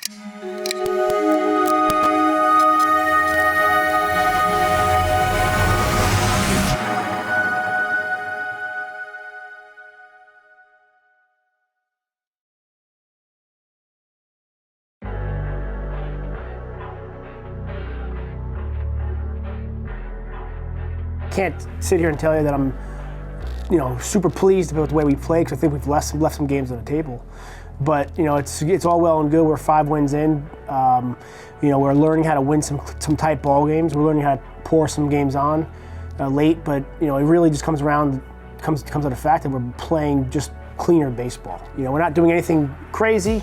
Can't sit here and tell you that I'm, super pleased about the way we play, because I think we've left some games on the table. But it's all well and good. We're 5 wins in. We're learning how to win some tight ball games. We're learning how to pour some games on late. But it really just comes to the fact that we're playing just cleaner baseball. We're not doing anything crazy.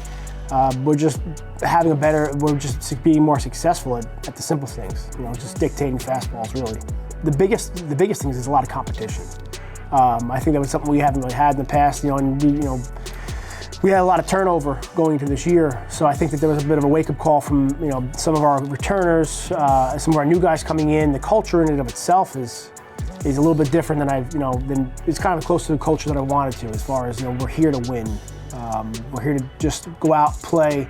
We're just we're just being more successful at the simple things. Just dictating fastballs really. The biggest thing is there's a lot of competition. I think that was something we haven't really had in the past, and we had a lot of turnover going into this year. So I think that there was a bit of a wake-up call from some of our returners, some of our new guys coming in. The culture in and of itself is a little bit different than it's kind of close to the culture that I wanted to, as far as we're here to win. We're here to just go out, play,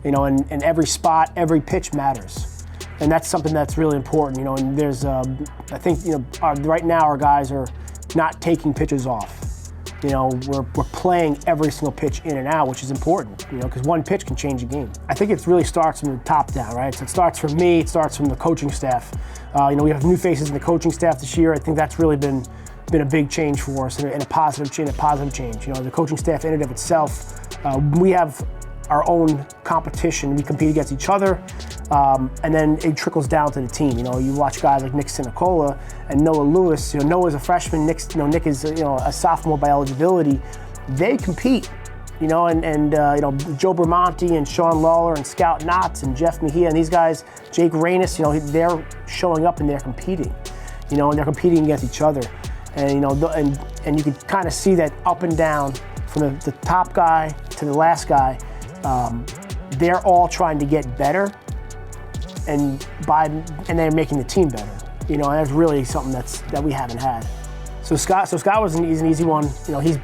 and every spot, every pitch matters. And that's something that's really important, and there's, I think, right now our guys are not taking pitches off. We're playing every single pitch in and out, which is important, because one pitch can change a game. I think it really starts from the top down, right? So it starts from me, it starts from the coaching staff. We have new faces in the coaching staff this year. I think that's really been a big change for us and a positive change. The coaching staff in and of itself, we have our own competition. We compete against each other, and then it trickles down to the team. You watch guys like Nick Sinicola and Noah Lewis. Noah's a freshman. Nick is a sophomore by eligibility. They compete. And Joe Bramante and Sean Lawler and Scout Knotts and Jeff Mejia and these guys, Jake Reynes. They're showing up and they're competing. And they're competing against each other. And and you can kind of see that up and down from the top guy to the last guy. They're all trying to get better, and they're making the team better. And that's really something that we haven't had. So Scott was an easy one. He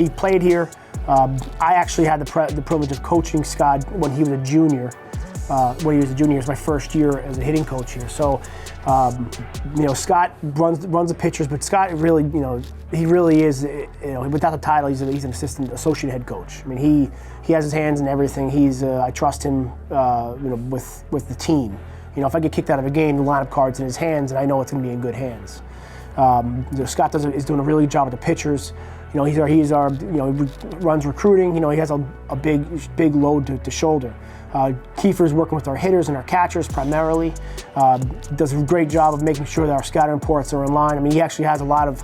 played here. I actually had the privilege of coaching Scott when he was a junior. It was my first year as a hitting coach here. So, Scott runs the pitchers, but Scott really, he really is, without the title, he's an associate head coach. I mean, he has his hands in everything. I trust him, with the team. If I get kicked out of a game, the lineup card's in his hands, and I know it's going to be in good hands. Scott is doing a really good job with the pitchers. He runs recruiting. He has a big load to shoulder. Kiefer's working with our hitters and our catchers primarily. Does a great job of making sure that our scouting reports are in line. I mean, he actually has a lot of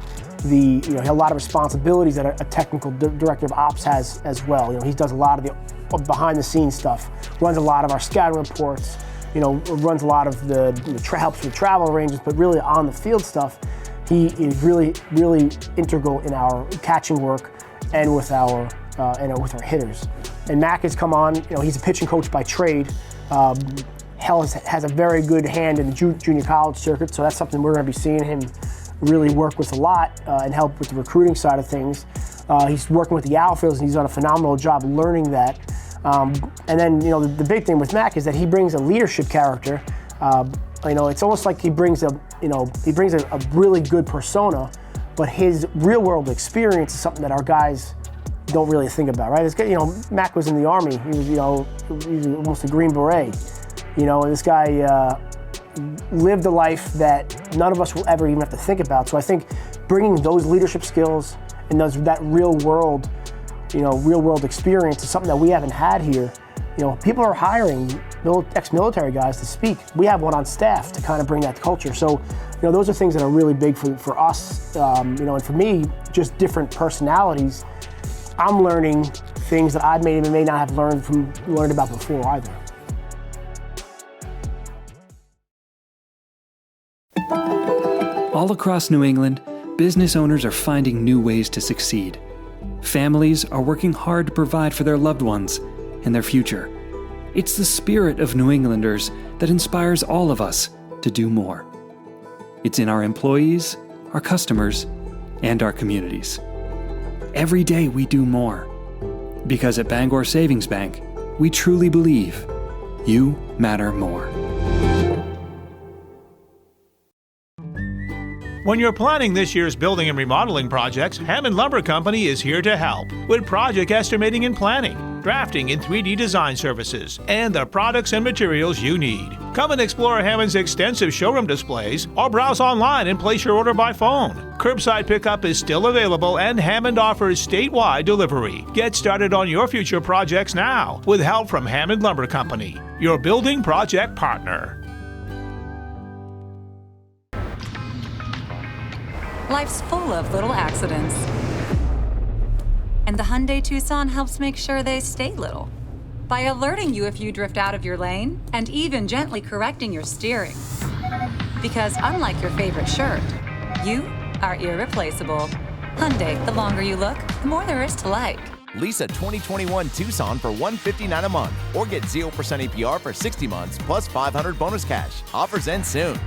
responsibilities that a technical director of ops has as well. He does a lot of the behind-the-scenes stuff. Runs a lot of our scouting reports. Runs a lot of helps with travel arrangements, but really on the field stuff, he is really, really integral in our catching work and with our hitters. And Mac has come on. He's a pitching coach by trade. Has a very good hand in the junior college circuit, so that's something we're going to be seeing him really work with a lot and help with the recruiting side of things. He's working with the outfields, and he's done a phenomenal job learning that. And then, the big thing with Mac is that he brings a leadership character. It's almost like he brings a really good persona, but his real-world experience is something that our guys don't really think about, right? Mac was in the Army. He was almost a Green Beret. This guy lived a life that none of us will ever even have to think about. So I think bringing those leadership skills and that real world experience is something that we haven't had here. People are hiring ex-military guys to speak. We have one on staff to kind of bring that culture. So, those are things that are really big for us. And for me, just different personalities. I'm learning things that I may not have learned about before either. All across New England, business owners are finding new ways to succeed. Families are working hard to provide for their loved ones and their future. It's the spirit of New Englanders that inspires all of us to do more. It's in our employees, our customers, and our communities. Every day we do more. Because at Bangor Savings Bank, We truly believe you matter more. When you're planning this year's building and remodeling projects, Hammond Lumber Company is here to help with project estimating and planning, drafting and 3D design services, and the products and materials you need. Come and explore Hammond's extensive showroom displays or browse online and place your order by phone. Curbside pickup is still available and Hammond offers statewide delivery. Get started on your future projects now with help from Hammond Lumber Company, your building project partner. Life's full of little accidents. And the Hyundai Tucson helps make sure they stay little by alerting you if you drift out of your lane and even gently correcting your steering. Because unlike your favorite shirt, you are irreplaceable. Hyundai, the longer you look, the more there is to like. Lease a 2021 Tucson for $159 a month or get 0% APR for 60 months plus $500 bonus cash. Offers end soon.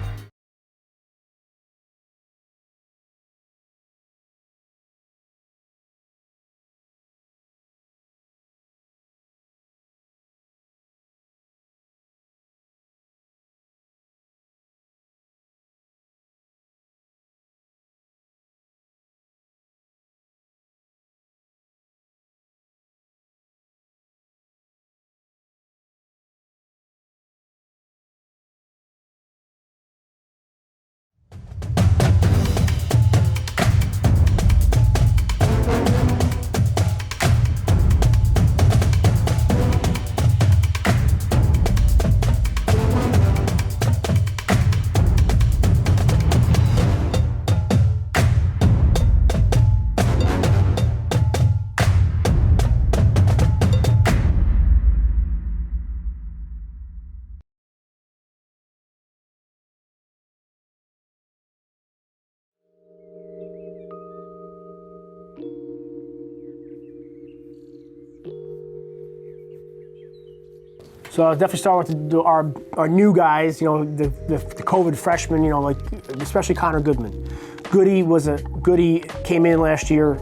So I'll definitely start with our new guys, you know, the COVID freshmen, you know, like especially Connor Goodman. Goody came in last year.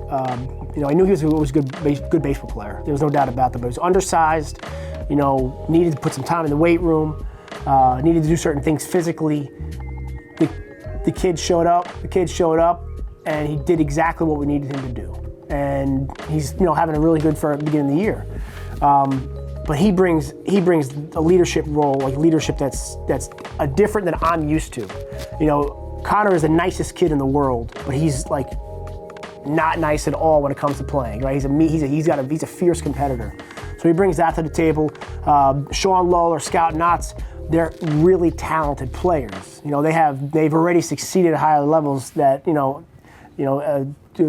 You know, I knew he was a good baseball player. There was no doubt about that. But he was undersized. You know, needed to put some time in the weight room. Needed to do certain things physically. The kid showed up. And he did exactly what we needed him to do. And he's, you know, having a really good for beginning of the year. But he brings a leadership role, like leadership that's different than I'm used to. You know, Connor is the nicest kid in the world, but he's like not nice at all when it comes to playing. Right? He's a fierce competitor. So he brings that to the table. Sean Lowell or Scout Knotts, they're really talented players. You know, they've already succeeded at higher levels that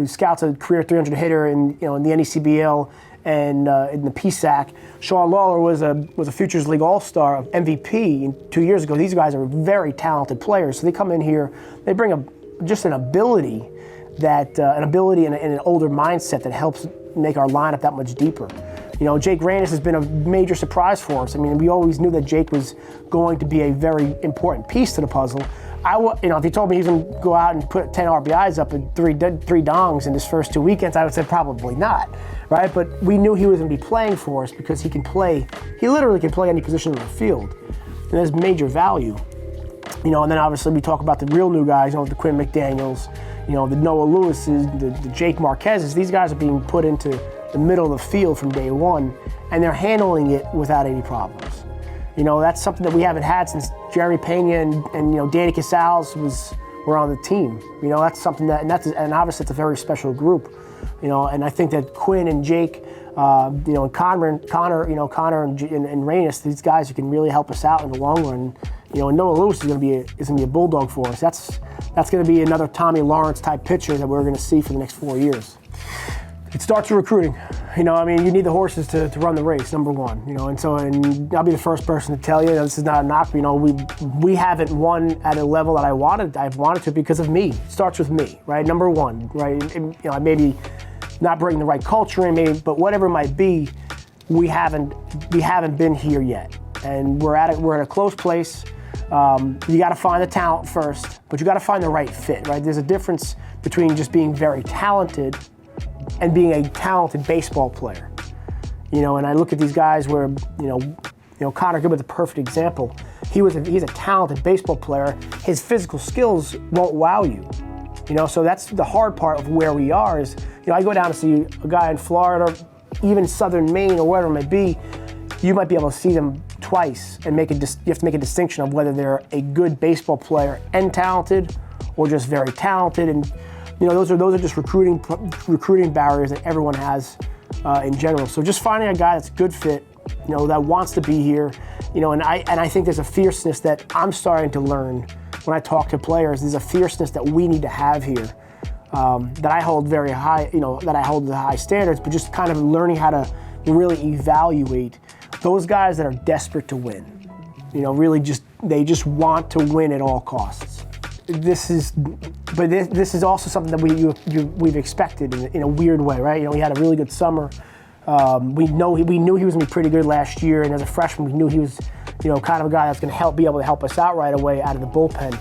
Scout's a career 300 hitter in the NECBL. And in the PSAC, Sean Lawler was a Futures League All-Star MVP 2 years ago. These guys are very talented players. So they come in here, they bring an ability and an older mindset that helps make our lineup that much deeper. You know, Jake Randis has been a major surprise for us. I mean, we always knew that Jake was going to be a very important piece to the puzzle. If he told me he was going to go out and put 10 RBIs up and three dongs in his first 2 weekends, I would say probably not, right? But we knew he was going to be playing for us because he literally can play any position in the field. And there's major value. You know, and then obviously we talk about the real new guys, you know, the Quinn McDaniels, you know, the Noah Lewises, the Jake Marquezes. These guys are being put into the middle of the field from day one, and they're handling it without any problems. You know, that's something that we haven't had since Jeremy Pena and you know, Danny Casals were on the team. You know, that's something and obviously it's a very special group. You know, and I think that Quinn and Jake, you know, and Connor and Reynes, these guys who can really help us out in the long run. You know, and Noah Lewis is going to be a bulldog for us. That's going to be another Tommy Lawrence type pitcher that we're going to see for the next 4 years. It starts with recruiting. You know, I mean, you need the horses to run the race, number one. You know, and I'll be the first person to tell you, this is not a knock. You know, we haven't won at a level that I've wanted to because of me. It starts with me, right? Number one, right? And, you know, I maybe not bringing the right culture in, but whatever it might be, we haven't been here yet, and we're at a close place. You got to find the talent first, but you got to find the right fit, right? There's a difference between just being very talented and being a talented baseball player. And I look at these guys where, Connor Gilbert's a perfect example. He's a talented baseball player. His physical skills won't wow you. So that's the hard part of where we are is, I go down to see a guy in Florida, even Southern Maine or wherever it might be, you might be able to see them twice and you have to make a distinction of whether they're a good baseball player and talented or just very talented. And, those are just recruiting barriers that everyone has in general. So just finding a guy that's a good fit, that wants to be here, and I think there's a fierceness that I'm starting to learn when I talk to players. There's a fierceness that we need to have here that I hold very high, that I hold the high standards, but just kind of learning how to really evaluate those guys that are desperate to win. They just want to win at all costs. This is also something that we've expected in a weird way, right? He had a really good summer. We knew he was gonna be pretty good last year, and as a freshman, we knew he was, kind of a guy that's gonna be able to help us out right away out of the bullpen.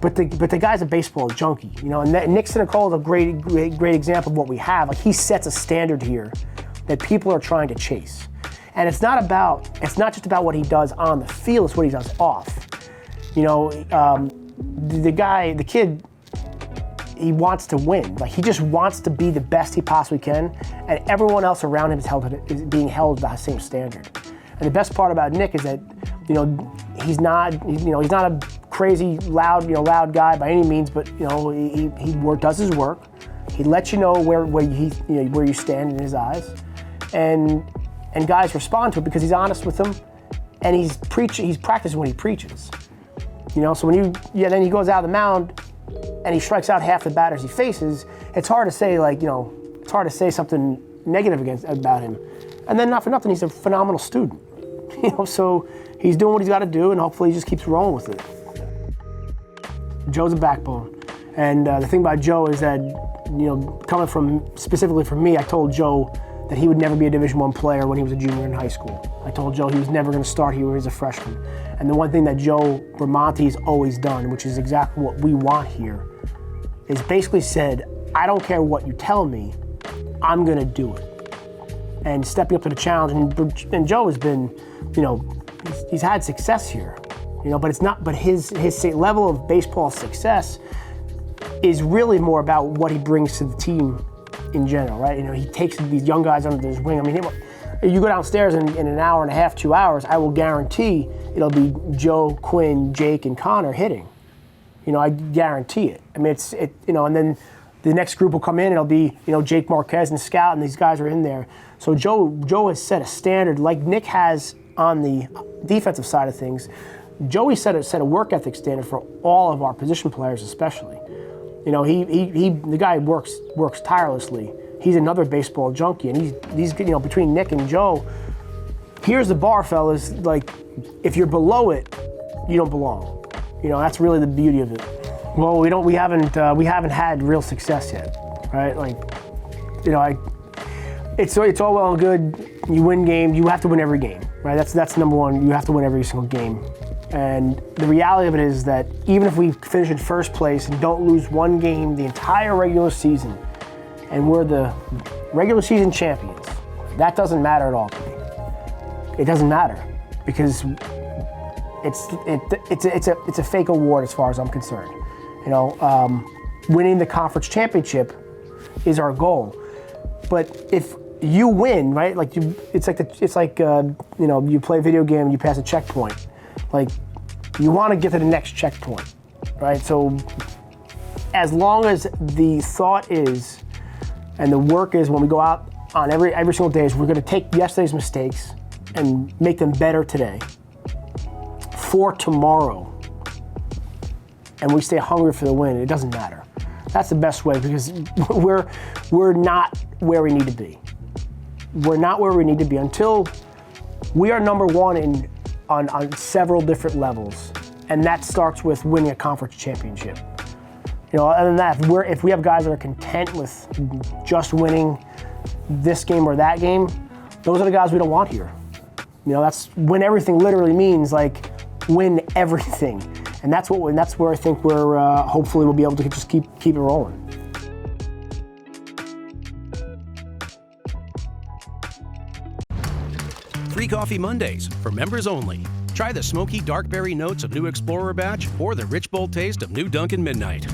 But the guy's a baseball junkie, and Nick Sinicole is a great example of what we have. Like, he sets a standard here that people are trying to chase, and it's not just about what he does on the field; it's what he does off. The kid, he wants to win. Like, he just wants to be the best he possibly can, and everyone else around him is being held to the same standard. And the best part about Nick is that, he's not a crazy loud guy by any means, but he does his work. He lets you know where you stand in his eyes, and guys respond to it because he's honest with them, and he's practicing what he preaches. So then he goes out of the mound and he strikes out half the batters he faces. It's hard to say something negative about him. And then not for nothing, he's a phenomenal student. So he's doing what he's got to do, and hopefully he just keeps rolling with it. Joe's a backbone. And the thing about Joe is that, coming specifically from me, I told Joe that he would never be a Division I player when he was a junior in high school. I told Joe he was never going to start here when he was a freshman. And the one thing that Joe Bramante always done, which is exactly what we want here, is basically said, I don't care what you tell me, I'm going to do it. And stepping up to the challenge, and Joe has been, he's had success here, but his level of baseball success is really more about what he brings to the team in general, right? He takes these young guys under his wing. I mean, you go downstairs in an hour and a half, 2 hours, I will guarantee it'll be Joe, Quinn, Jake, and Connor hitting. I guarantee it. I mean, and then the next group will come in, it'll be, Jake Marquez and Scout, and these guys are in there. So Joe has set a standard like Nick has on the defensive side of things. Joey set a work ethic standard for all of our position players, especially. The guy works tirelessly. He's another baseball junkie, and he's between Nick and Joe, here's the bar, fellas. Like, if you're below it, you don't belong. That's really the beauty of it. Well, we haven't had real success yet, right? Like, it's all well and good. You win games. You have to win every game, right? That's number one. You have to win every single game. And the reality of it is that even if we finish in first place and don't lose one game the entire regular season, and we're the regular season champions, that doesn't matter at all to me. It doesn't matter because it's a fake award as far as I'm concerned. Winning the conference championship is our goal. But if you win, right? Like you play a video game and you pass a checkpoint. Like, you want to get to the next checkpoint, right? So as long as the thought is and the work is when we go out on every single day is we're going to take yesterday's mistakes and make them better today for tomorrow, and we stay hungry for the win, it doesn't matter. That's the best way because we're not where we need to be. We're not where we need to be until we are number one on several different levels, and that starts with winning a conference championship. Other than that, if we have guys that are content with just winning this game or that game, those are the guys we don't want here. That's win everything literally means like win everything, and that's where I think we're hopefully we'll be able to just keep it rolling. Free Coffee Mondays for members only. Try the smoky dark berry notes of new Explorer Batch or the rich bold taste of new Dunkin' Midnight.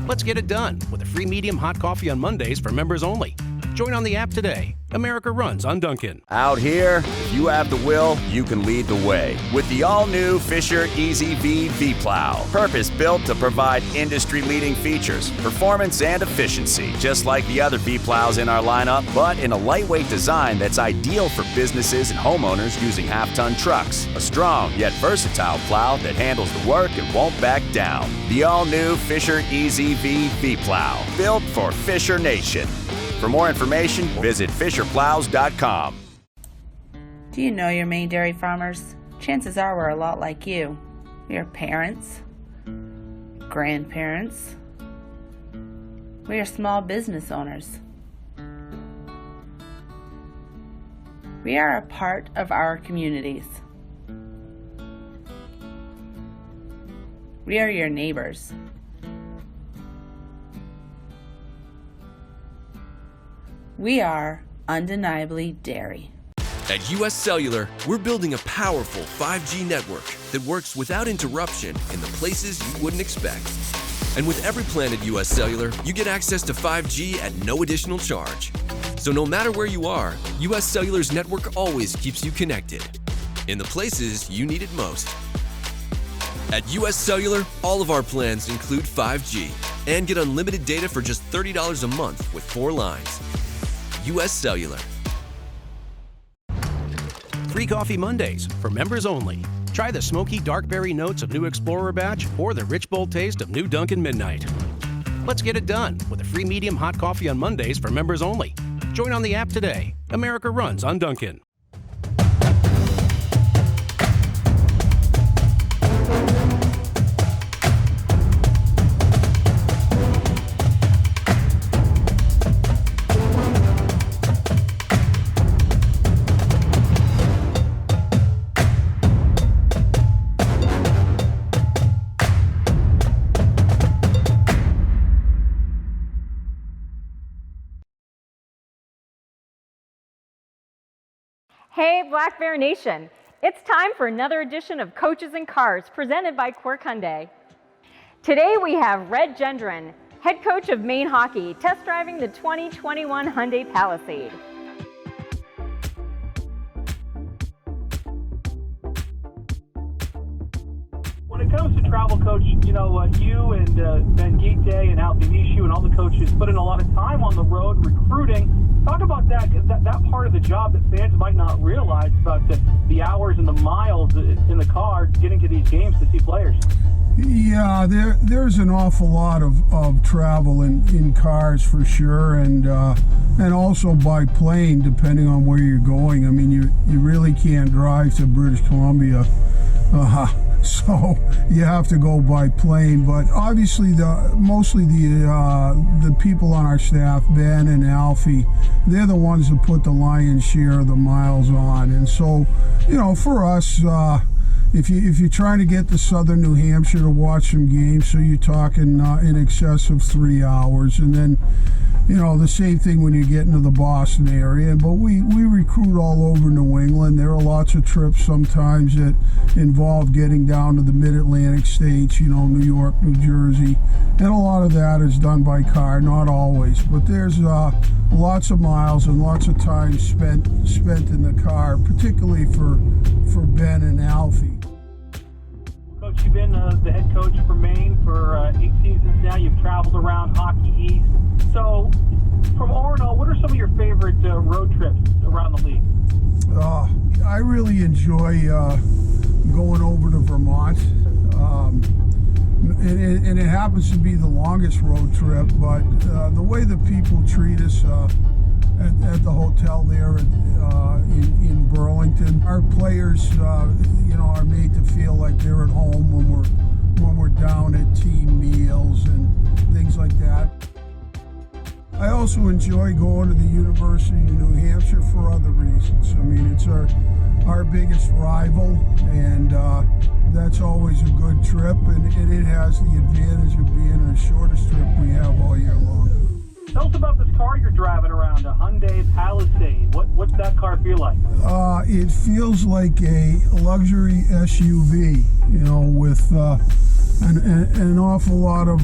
Let's get it done with a free medium hot coffee on Mondays for members only. Join on the app today. America runs on Dunkin'. Out here, if you have the will, you can lead the way. With the all-new Fisher Easy V V-Plow. Purpose-built to provide industry-leading features, performance, and efficiency. Just like the other V-Plows in our lineup, but in a lightweight design that's ideal for businesses and homeowners using half-ton trucks. A strong yet versatile plow that handles the work and won't back down. The all-new Fisher Easy V V-Plow. Built for Fisher Nation. For more information, visit fisherplows.com. Do you know your Maine dairy farmers? Chances are we're a lot like you. We are parents, grandparents. We are small business owners. We are a part of our communities. We are your neighbors. We are undeniably dairy. At US Cellular, we're building a powerful 5G network that works without interruption in the places you wouldn't expect. And with every plan at US Cellular, you get access to 5G at no additional charge. So no matter where you are, US Cellular's network always keeps you connected in the places you need it most. At US Cellular, all of our plans include 5G and get unlimited data for just $30 a month with 4 lines. US Cellular. Free Coffee Mondays for members only. Try the smoky dark berry notes of new Explorer Batch or the rich bold taste of new Dunkin' Midnight. Let's get it done with a free medium hot coffee on Mondays for members only. Join on the app today. America runs on Dunkin'. Hey, Black Bear Nation! It's time for another edition of Coaches and Cars presented by Quirk Hyundai. Today we have Red Gendron, head coach of Maine Hockey, test driving the 2021 Hyundai Palisade. When it comes to travel, Coach, you know, you and Ben Geekday and Al Benishu and all the coaches put in a lot of time on the road recruiting. Talk about that part of the job that fans might not realize about the hours and the miles in the car getting to these games to see players. Yeah, there's an awful lot of travel in cars for sure, and also by plane depending on where you're going. I mean, you really can't drive to British Columbia. So you have to go by plane, but obviously mostly the people on our staff, Ben and Alfie, they're the ones that put the lion's share of the miles on. And so, you know, for us, if you're trying to get to southern New Hampshire to watch some games, so you're talking in excess of 3 hours, and then, you know, the same thing when you get into the Boston area. But we recruit all over New England. There are lots of trips sometimes that involve getting down to the mid-Atlantic states, you know, New York, New Jersey. And a lot of that is done by car, not always. But there's lots of miles and lots of time spent in the car, particularly for Ben and Alfie. Coach, you've been the head coach for Maine for 8 seasons now. You've traveled around Hockey East. So, from Orono, what are some of your favorite road trips around the league? I really enjoy going over to Vermont. And it happens to be the longest road trip, but the way the people treat us at the hotel there in Burlington, our players, are made to feel like they're at home when we're down at team meals and things like that. I also enjoy going to the University of New Hampshire for other reasons. I mean, it's our biggest rival, and that's always a good trip, and it has the advantage of being the shortest trip we have all year long. Tell us about this car you're driving around, a Hyundai Palisade. What's that car feel like? It feels like a luxury SUV, with an awful lot of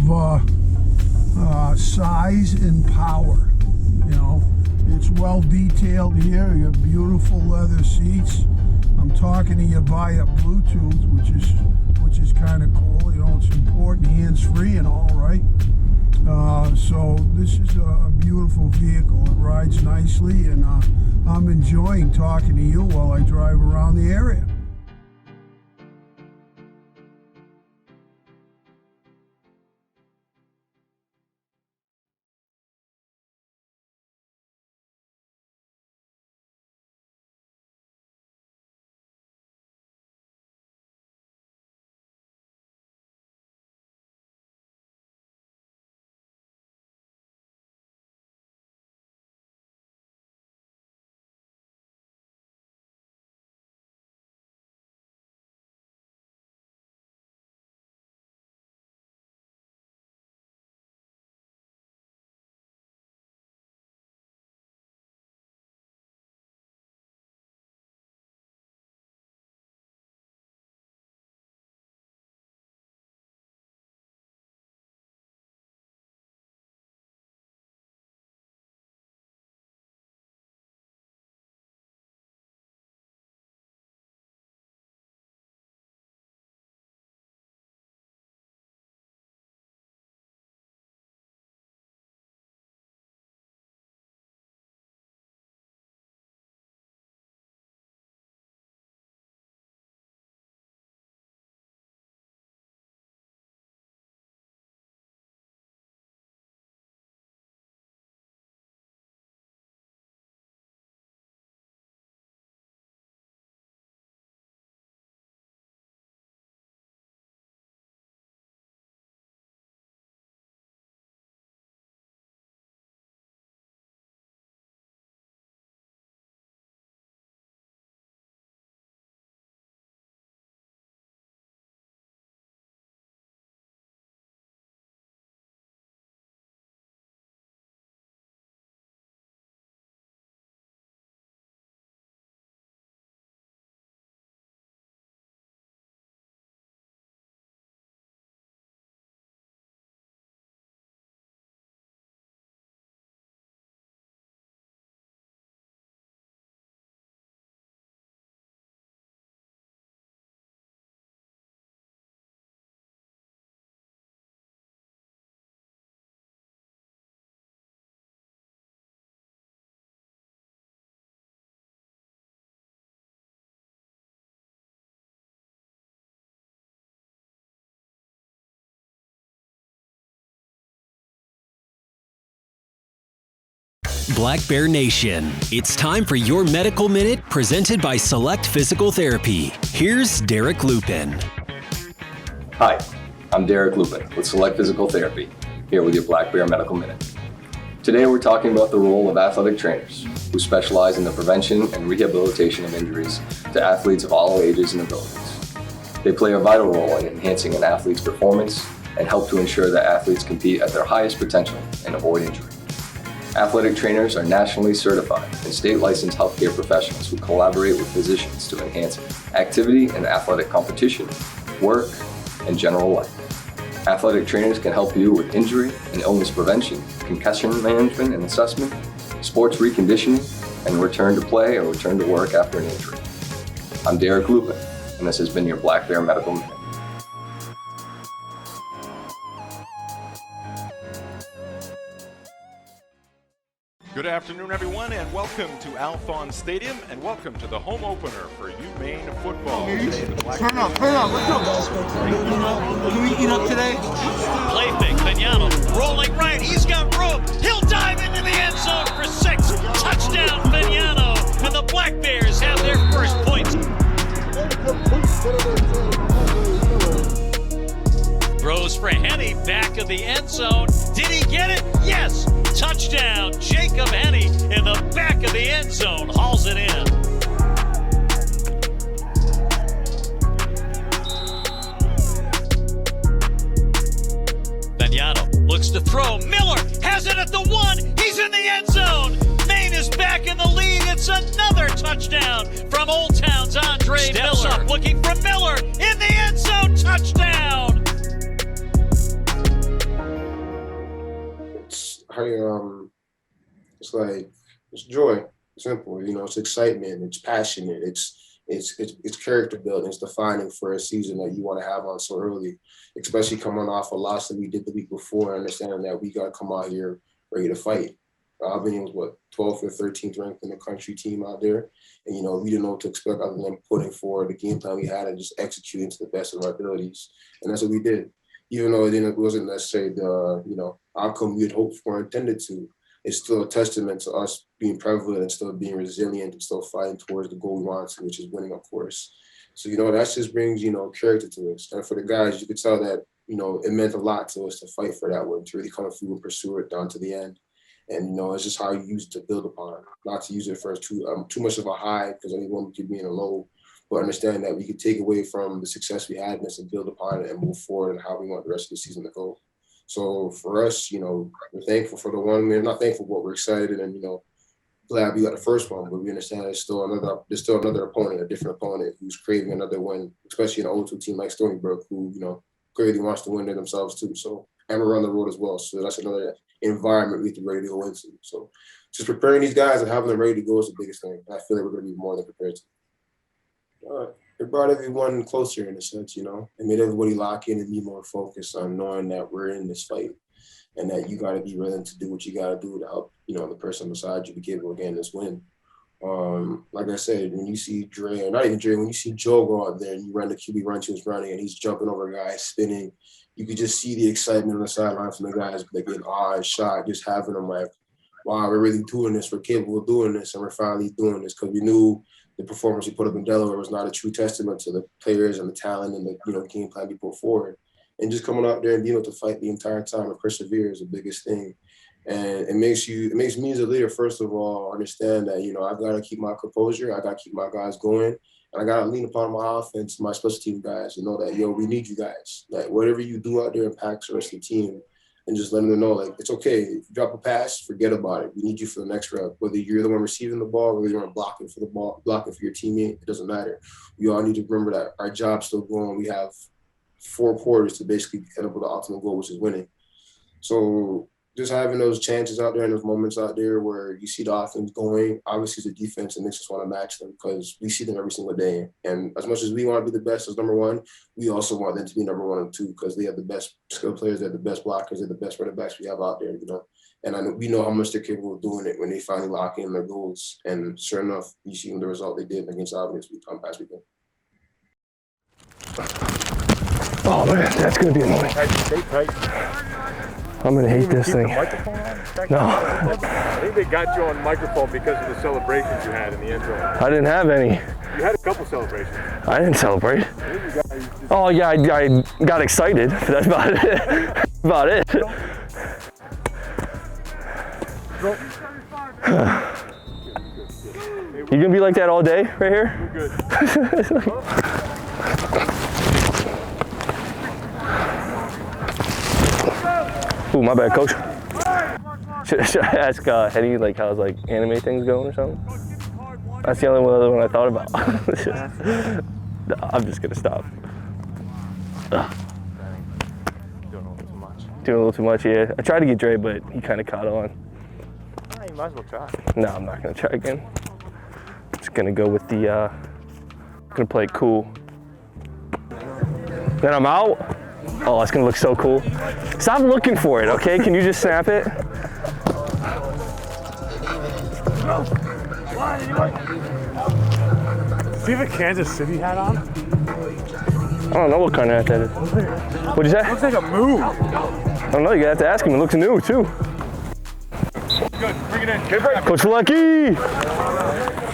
size and power. It's well detailed here. You have beautiful leather seats. I'm talking to you via Bluetooth, which is kind of cool. It's important, hands-free and all, right? So this is a beautiful vehicle. It rides nicely, and I'm enjoying talking to you while I drive around the area. Black Bear Nation, it's time for your Medical Minute presented by Select Physical Therapy. Here's Derek Loupin. Hi, I'm Derek Loupin with Select Physical Therapy, here with your Black Bear Medical Minute. Today we're talking about the role of athletic trainers who specialize in the prevention and rehabilitation of injuries to athletes of all ages and abilities. They play a vital role in enhancing an athlete's performance and help to ensure that athletes compete at their highest potential and avoid injury. Athletic trainers are nationally certified and state-licensed healthcare professionals who collaborate with physicians to enhance activity and athletic competition, work, and general life. Athletic trainers can help you with injury and illness prevention, concussion management and assessment, sports reconditioning, and return to play or return to work after an injury. I'm Derek Loupin, and this has been your Black Bear Medical Minute. Good afternoon, everyone, and welcome to Alphonse Stadium, and welcome to the home opener for UMaine football. Turn up, let's go. Can we eat up today? Play fake, Vignano rolling right, he's got room, he'll dive into the end zone for 6. Touchdown, Vignano, and the Black Bears have their first points. Throws for Henny, back of the end zone. Did he get it? Yes! Touchdown, Jacob Henny in the back of the end zone, hauls it in. Vignano looks to throw, Miller has it at the 1, is back in the lead. It's another touchdown from Old Town's Andre Steps Miller. up, Looking for Miller in the end zone. Touchdown. It's like, it's joy. It's simple, you know, it's excitement, it's passionate, it's character building, it's defining for a season that you want to have on so early, especially coming off a loss that we did the week before, understanding that we got to come out here ready to fight. Albany was 12th or 13th ranked in the country team out there, and you know we didn't know what to expect other than putting forward the game plan we had and just executing to the best of our abilities, and that's what we did. Even though it wasn't necessarily the outcome we had hoped for or intended to, it's still a testament to us being prevalent and still being resilient and still fighting towards the goal we want to, which is winning, of course. So, that just brings, character to us. And for the guys, you could tell that, it meant a lot to us to fight for that one, to really come through and pursue it down to the end. And, it's just how you use it to build upon, not to use it for too much of a high, because anyone could be in a low, but understand that we could take away from the success we had in this and build upon it and move forward and how we want the rest of the season to go. So for us, we're thankful for the one. We're not thankful, but we're excited and, glad we got the first one. But we understand there's still another opponent, a different opponent who's craving another win, especially an O2 team like Stony Brook, who, clearly wants to win it themselves too. So, and we're on the road as well. So that's another environment we have to be ready to go into. So just preparing these guys and having them ready to go is the biggest thing. I feel like we're going to be more than prepared to. It brought everyone closer in a sense, It made everybody lock in and be more focused on knowing that we're in this fight and that you got to be willing to do what you got to do to help, the person beside you to get again this win. Like I said, when you see Dre, or not even Dre, when you see Joe go out there and you run the QB run he was running and he's jumping over guys, spinning, you could just see the excitement on the sideline from the guys. They get awed and shot, just having them like, wow, we're really doing this. We're capable of doing this, and we're finally doing this because we knew the performance we put up in Delaware was not a true testament to the players and the talent and the game plan we put forward. And just coming out there and being able to fight the entire time and persevere is the biggest thing. And it makes me as a leader, first of all, understand that, I've got to keep my composure. I got to keep my guys going. And I got to lean upon my offense, my special team guys, and know that, we need you guys. Like, whatever you do out there impacts the rest of the team. And just letting them know, like, it's okay. If you drop a pass, forget about it. We need you for the next rep. Whether you're the one receiving the ball, whether you're the one blocking for the ball, blocking for your teammate, it doesn't matter. We all need to remember that our job's still going. We have 4 quarters to basically end up with the ultimate goal, which is winning. So just having those chances out there and those moments out there where you see the offense going, obviously the defense, and they just want to match them because we see them every single day. And as much as we want to be the best as number one, we also want them to be number 1 and 2 because they have the best skill players, they're the best blockers, they're the best running backs we have out there, And we know how much they're capable of doing it when they finally lock in their goals. And sure enough, you see the result they did against Albany this week, past weekend. Oh man, that's gonna be annoying. I'm gonna hate this thing. No. I think they got you on microphone because of the celebrations you had in the end zone. I didn't have any. You had a couple celebrations. I didn't celebrate. Oh yeah, I got excited. That's about it. About it. You gonna be like that all day, right here? We're good. Ooh, my bad, coach. Should I ask Henny how's anime things going or something? That's the only other one I thought about. No, I'm just gonna stop. Doing a little too much. Doing a little too much, yeah. I tried to get Dre, but he kind of caught on. You might as well try. No, I'm not gonna try again. I'm just gonna go with the, gonna play it cool. Then I'm out. Oh, it's gonna look so cool. Stop looking for it, okay? Can you just snap it? Do you have a Kansas City hat on? I don't know what kind of hat that is. What'd you say? It looks like a move. I don't know, you have to ask him. It looks new, too. Good, bring it in. Coach Lucky!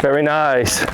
Very nice.